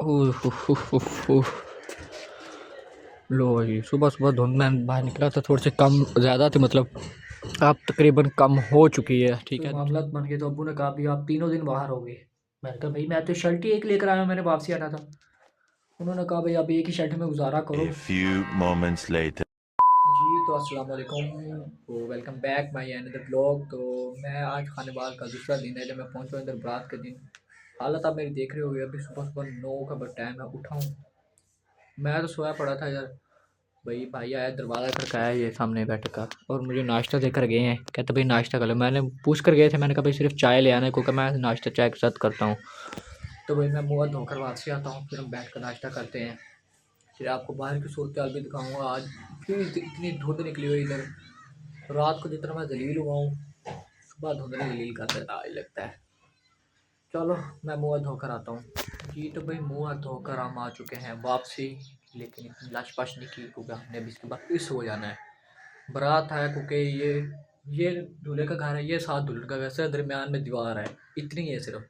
ओह, लो जी, सुबह सुबह धुंध में बाहर निकला था, थोड़ी सी कम ज़्यादा थी, मतलब अब तकरीबन कम हो चुकी है। ठीक है, मामला बन गया। तो अब्बू ने कहा भी आप तीनों दिन बाहर हो गए। मैंने कहा भाई मैं तो शर्ट ही एक लेकर आया, मैंने वापसी आना था। उन्होंने कहा भाई आप एक ही शर्ट में गुजारा करो। A few moments later. जी तो अस्सलाम वालेकुम, तो welcome back my another blog. तो मैं आज खानेवाल का दूसरा दिन है जब मैं पहुंचा इधर, बारात के दिन। हालत आप मेरी देख रहे होगे, अभी सुबह सुबह 9 का बस टाइम है, उठा हूँ। मैं तो सोया पड़ा था यार। भाई आया, दरवाज़ा खड़काया ये सामने बैठ का, और मुझे नाश्ता देकर गए हैं। कहते भाई नाश्ता कर लो। मैंने पूछ कर गए थे, मैंने कहा भाई सिर्फ चाय ले आना है, क्योंकि मैं नाश्ता चाय के साथ करता हूँ। तो भाई मैं मुँह धोकर वापसी आता हूँ, फिर हम बैठ कर नाश्ता करते हैं। फिर आपको बाहर की सूरत हाल भी दिखाऊँगा। आज फिर इतनी धुंध निकली हुई इधर। रात को जितना मैं जलील हुआ हूँ, सुबह धुंध ने जलील कर देता आज लगता है। चलो मैं मुँह धोकर आता हूँ। जी तो भाई मुँह धोकर हम आ चुके हैं वापसी, लेकिन इतनी लाश पाश नहीं की, क्योंकि हमने अभी इसके बाद फिर सो जाना है। बारात है, क्योंकि ये दूल्हे का घर है, ये साथ दुल्हन का घर से दरमियान में दीवार है, इतनी है सिर्फ।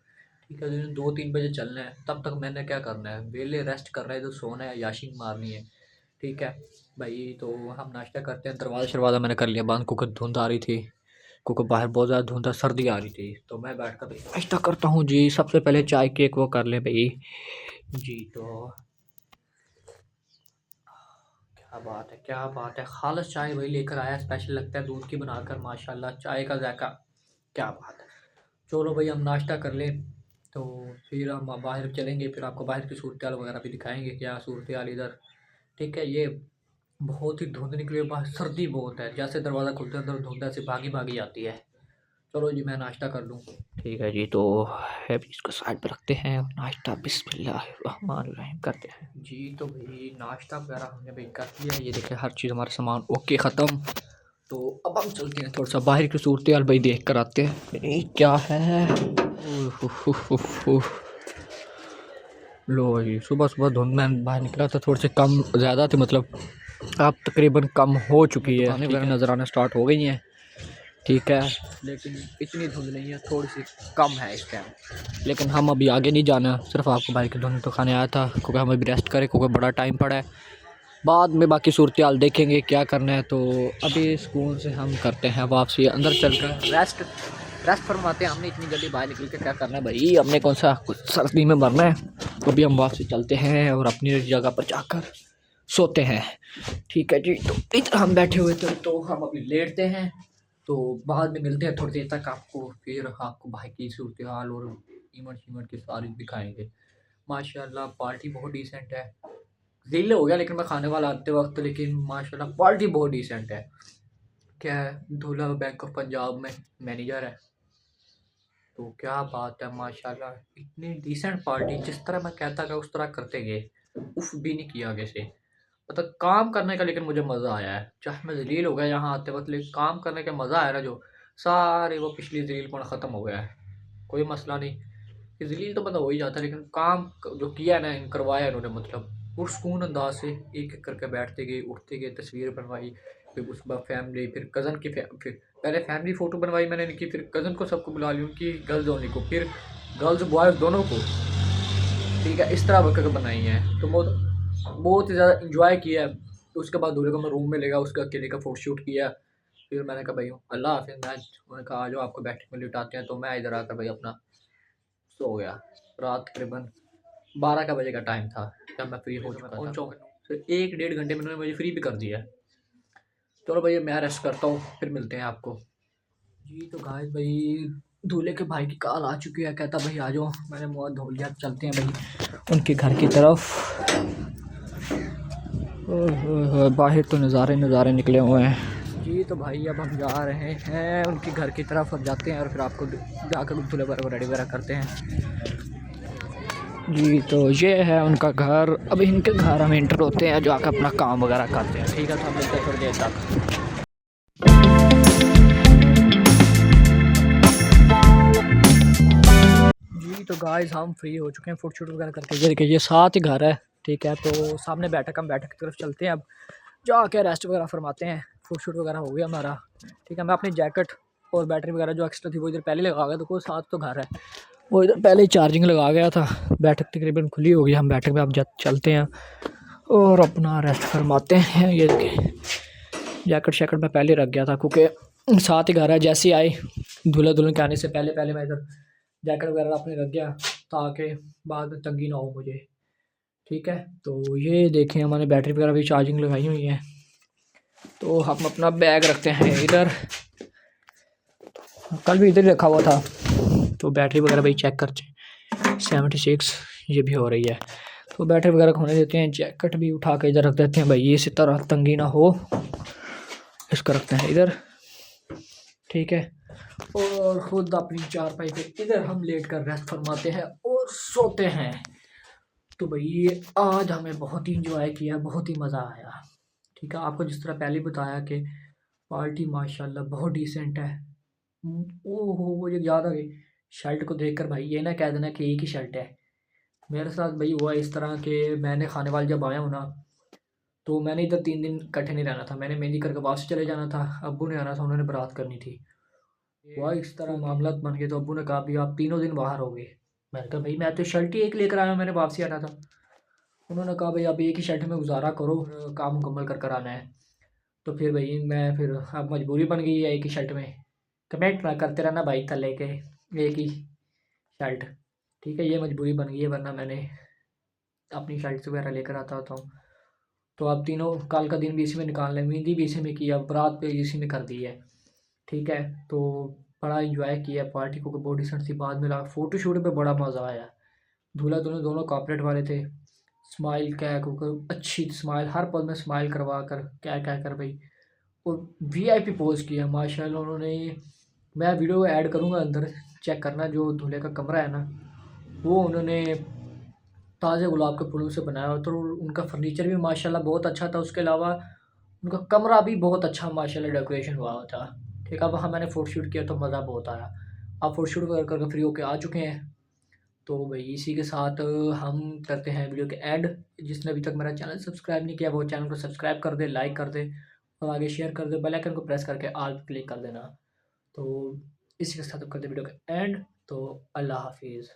ठीक है, जो 2-3 बजे चलना है, तब तक मैंने क्या करना है, वेले रेस्ट करना है, तो सोना है, याशिंग मारनी है। ठीक है भाई, तो हम नाश्ता करते हैं। दरवाज़ा शरवाज़ा मैंने कर लिया बंद, क्योंकि धुंध आ रही थी, क्योंकि बाहर बहुत ज़्यादा धुंध था, सर्दी आ रही थी। तो मैं बैठ कर भाई नाश्ता करता हूँ जी। सबसे पहले चाय केक वो कर लें भाई। जी तो क्या बात है, क्या बात है। खालस चाय वही लेकर आया, स्पेशल लगता है दूध की बनाकर, माशाल्लाह चाय का जायका क्या बात है। चलो भाई हम नाश्ता कर लें, तो फिर हम बाहर चलेंगे, फिर आपको बाहर की सूरत हाल वगैरह भी दिखाएंगे, क्या सूरत हाल इधर। ठीक है, ये बहुत ही धुंध निकली है बाहर, सर्दी बहुत है, जैसे दरवाज़ा खुलता है अंदर धुंध ऐसे भागी भागी आती है। चलो जी मैं नाश्ता कर लूँ। ठीक है जी, तो है भी इसको साइड पर रखते हैं, नाश्ता बिस्मिल्लाहिर्रहमानिर्रहीम करते हैं जी। तो भाई नाश्ता वगैरह हमने भाई कर लिया, ये देखें हर चीज़ हमारा सामान ओके ख़त्म। तो अब हम चलते हैं, थोड़ा सा बाहर की सूरत हाल भाई देख कर आते हैं। ये क्या है, लो जी, सुबह सुबह धुंध में बाहर निकला था, थोड़ी सी कम ज़्यादा थी, मतलब अब तकरीबन कम हो चुकी है। दुकानें वगैरह नज़र आना स्टार्ट हो गई हैं। ठीक है, लेकिन इतनी धुंध नहीं है, थोड़ी सी कम है इस टाइम। लेकिन हम अभी आगे नहीं जाना, सिर्फ आपको बाहर की धुंध तो खाने आया था, क्योंकि हम अभी रेस्ट करें, क्योंकि बड़ा टाइम पड़ा है। बाद में बाकी सूरत हाल देखेंगे क्या करना है। तो अभी सुकून से हम करते हैं वापसी, अंदर चल कर रेस्ट फरमाते हैं। हमने इतनी जल्दी बाहर निकल के क्या करना है भाई, हमने कौन सा कुछ सर्दी में मरना है। तो अभी हम वापसी चलते हैं और अपनी जगह पर जाकर सोते हैं। ठीक है जी, तो इधर हम बैठे हुए थे, तो हम अभी लेटते हैं। तो बाद में मिलते हैं थोड़ी देर तक आपको, फिर आपको भाई की सूरत हाल और इमट शीमट की सारी दिखाएंगे। माशाल्लाह पार्टी बहुत डिसेंट है। दिल हो गया लेकिन मैं खाने वाला आते वक्त, लेकिन माशाल्लाह पार्टी बहुत डिसेंट है। क्या है, दूल्हा बैंक ऑफ पंजाब में मैनेजर है, तो क्या बात है माशाल्लाह। इतनी डिसेंट पार्टी, जिस तरह मैं कहता था उस तरह करते गए, उफ भी नहीं किया आगे से। मतलब काम करने का लेकिन मुझे मज़ा आया है, चाहे मैं जलील हो गया यहाँ आते वक्त, लेकिन काम करने का मज़ा आया ना, जो सारे वो पिछली जलीलपन ख़त्म हो गया है। कोई मसला नहीं, कि जलील तो बंदा हो ही जाता है, लेकिन काम जो किया ना, करवाया इन्होंने, मतलब पुरसकून अंदाज से एक एक करके बैठते गए, उठते गए, तस्वीर बनवाई। फिर उसके बाद फैमिली, फिर कज़न की फिर पहले फैमिली फ़ोटो बनवाई मैंने इनकी, फिर कज़न को सबको बुला लिया, उनकी गर्ल्स ओनली को, फिर गर्ल्स बॉयज़ दोनों को। ठीक है, इस तरह करके बनाई हैं, तो बहुत बहुत ही ज़्यादा इंजॉय किया है। तो उसके बाद दूल्हे को मैं रूम में ले गया, उसका अकेले का फ़ोटो शूट किया। फिर मैंने कहा भाई अल्लाह हाफ़िज़, मैं उन्होंने कहा आ जाओ आपको बैठक में लिटाते हैं। तो मैं इधर आकर भाई अपना सो गया। रात तकरीबन 12 का बजे का टाइम था जब मैं फ्री हो चुका था। फिर 1-1.5 घंटे में उन्होंने मुझे फ्री भी कर दिया। चलो भैया मैं रेस्ट करता हूँ, फिर मिलते हैं आपको। जी तो गाइस भाई दूल्हे के भाई की कॉल आ चुकी है, कहता भाई आ जाओ। मैंने मुँह धो लिया, चलते हैं भाई उनके घर की तरफ। बाहर तो नज़ारे नज़ारे निकले हुए हैं जी। तो भाई अब हम जा रहे हैं उनके घर की तरफ, और जाते हैं और फिर आपको जाकर दूल्हे वगैरह रेडी वगैरह करते हैं जी। तो ये है उनका घर, अब इनके घर हम एंटर होते हैं, जाकर अपना काम वगैरह करते हैं। ठीक है, तो हम मिलते हैं थोड़ी देर तक। जी तो गाइस हम फ्री हो चुके हैं, फ़ोटो शूट वगैरह करके। ये देखिए ये साथ ही घर है। ठीक है, तो सामने बैठक, हम बैठक की तरफ चलते हैं, अब जाके रेस्ट वगैरह फरमाते हैं। फ़ोटो शूट वगैरह हो गया हमारा। ठीक है, मैं अपनी जैकेट और बैटरी वगैरह जो एक्स्ट्रा थी वो इधर पहले लगा गया, तो कोई साथ तो घर है। वो इधर पहले ही चार्जिंग लगा गया था। बैठक तकरीबन खुली होगी, हम बैठक में अब चलते हैं और अपना रेस्ट फरमाते हैं। ये जैकेट शैकेट में पहले रख गया था क्योंकि साथ ही घर है। जैसे ही आए दूल्हा दुल्हन के आने से पहले पहले मैं इधर जैकेट वगैरह अपने रख गया ताकि बाद में तंगी ना हो मुझे। ठीक है, तो ये देखें हमारे बैटरी वगैरह भी चार्जिंग लगाई हुई है। तो हम अपना बैग रखते हैं इधर, कल भी इधर ही रखा हुआ था। तो बैटरी वगैरह भाई चेक करते हैं, 76 ये भी हो रही है। तो बैटरी वगैरह होने देते हैं। जैकेट भी उठा के इधर रख देते हैं भाई, इसी तरह तंगी ना हो। इसको रखते हैं इधर, ठीक है। और खुद अपनी चारपाई पे इधर हम लेट कर रेस्ट फरमाते हैं और सोते हैं। तो भाई आज हमें बहुत ही इंजॉय किया, बहुत ही मज़ा आया। ठीक है, आपको जिस तरह पहले बताया कि पार्टी माशाल्लाह बहुत डिसेंट है। ओहो वो जो याद आ गई शर्ट को देखकर भाई, ये ना कह देना कि एक ही शर्ट है। मेरे साथ भाई हुआ इस तरह कि मैंने खाने वाले जब आया हूँ ना, तो मैंने इधर 3 दिन इकट्ठे नहीं रहना था। मैंने मेहंदी करके वापस चले जाना था, अब्बू ने आना था, उन्होंने बारात करनी थी। हुआ इस तरह मामला बन गया। तो अब्बू ने कहा भी आप 3 दिन बाहर हो गए। मैंने कहा भाई मैं तो शर्ट ही एक लेकर आया, मैंने वापसी आना था। उन्होंने कहा भाई आप एक ही शर्ट में गुजारा करो, काम मुकम्मल कर कर आना है। तो फिर भाई मैं फिर अब मजबूरी बन गई है एक ही शर्ट में। कमेंट ना करते रहना भाई थल्ले के, एक ही शर्ट। ठीक है, ये मजबूरी बन गई है, वरना मैंने अपनी शर्ट्स वगैरह लेकर आता होता हूँ। तो अब तीनों कल का दिन भी इसी में निकाल लें, मेहंदी भी इसी में की, अब रात पे इसी में कर दी है। ठीक है, तो बड़ा इंजॉय किया पार्टी को, बहुत डिसेंट थी। बाद में फ़ोटो शूट पे बड़ा मज़ा आया। दूल्हा दुल्हन दोनों कॉर्पोरेट वाले थे। स्माइल कह कर अच्छी स्माइल, हर पल में स्माइल करवा कर कह कर भाई, और वीआईपी पोज किया माशाल्लाह उन्होंने। मैं वीडियो ऐड करूँगा अंदर, चेक करना। जो दूल्हे का कमरा है ना, वो उन्होंने ताज़े गुलाब के फूलों से बनाया हुआ था और उनका फर्नीचर भी माशाल्लाह बहुत अच्छा था। उसके अलावा उनका कमरा भी बहुत अच्छा माशाल्लाह डेकोरेशन हुआ हुआ था। ठीक है, वहाँ मैंने फ़ोटोशूट किया तो मज़ा बहुत आया। अब फ़ोटोशूट कर कर फ्री होके आ चुके हैं। तो भाई इसी के साथ हम करते हैं वीडियो के एंड। जिसने अभी तक मेरा चैनल सब्सक्राइब नहीं किया वो चैनल को सब्सक्राइब कर दे, लाइक कर दे और आगे शेयर कर दे। बेल आइकन को प्रेस करके ऑल पे क्लिक कर देना। तो इसी के साथ अब करते हैं वीडियो का एंड। तो अल्लाह हाफिज़।